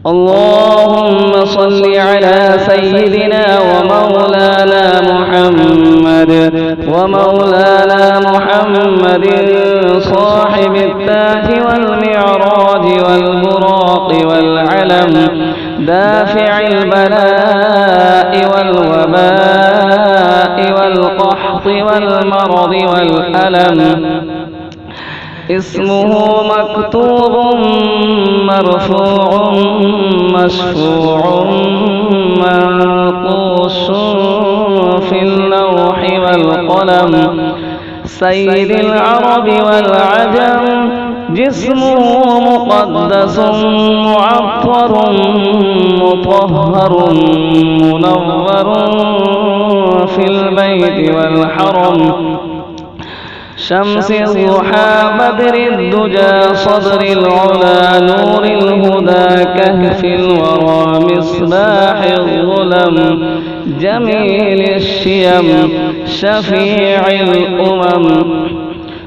اللهم صل على سيدنا ومولانا محمد صاحب التاج والمعراج والبراق والعلم، دافع البلاء والوباء والقحط والمرض والألم، اسمه مكتوب مرفوع مشفوع منقوش في اللوح والقلم، سيد العرب والعجم، جسمه مقدس معطر مطهر منور في البيت والحرم، شمس الضحى بدر الدجى صدر العلا نور الهدى كهف الورى مصباح الظلم، جميل الشيم شفيع الأمم،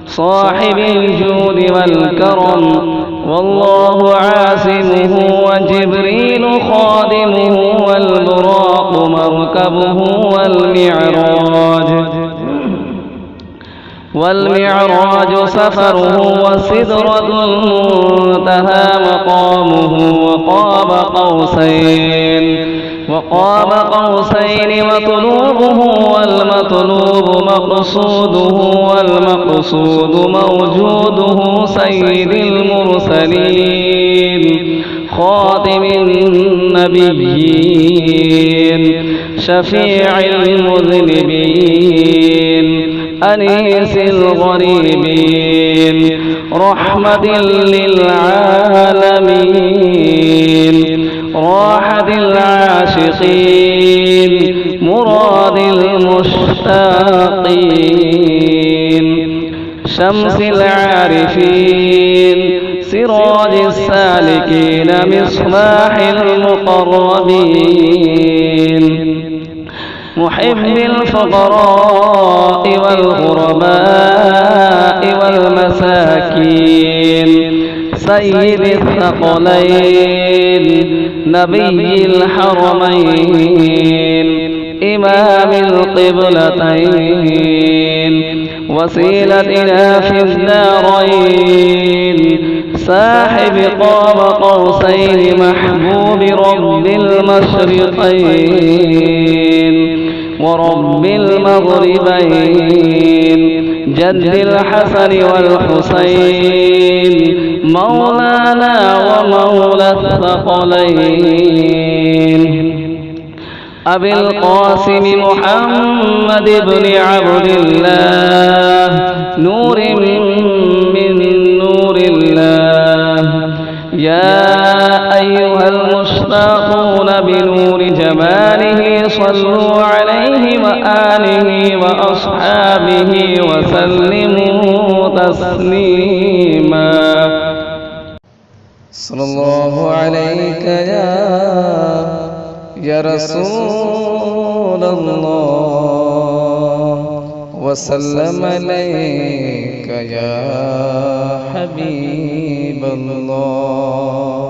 صاحب الجود والكرم، والله عاصمه وجبريل خادمه والبراق مركبه والمعراج سفره والسدرة المنتهى مقامه، وقاب قوسين مطلوبه والمطلوب مقصوده والمقصود موجوده، سيد المرسلين خاتم النبيين شفيع المذنبين أنيس الغريبين رحمة للعالمين راحة العاشقين مراد المشتاقين، شمس العارفين سراج السالكين مصباح المقربين، محب الفقراء والغرباء والمساكين، سيد الثقلين نبي الحرمين إمام القبلتين، وسيلتنا في الدارين، صاحب قاب قوسين محبوب رب المشرقين ورب المغربين، جد الحسن والحسين مولانا ومولى الثقلين، أبي القاسم محمد بن عبد الله نور من نور الله، يا أيها المشتاقون بنور جماله صلوا عليه وآله وأصحابه وسلموا تسليما. صلى الله عليك يا رسول الله، وسلم عليك يا حبيب الله.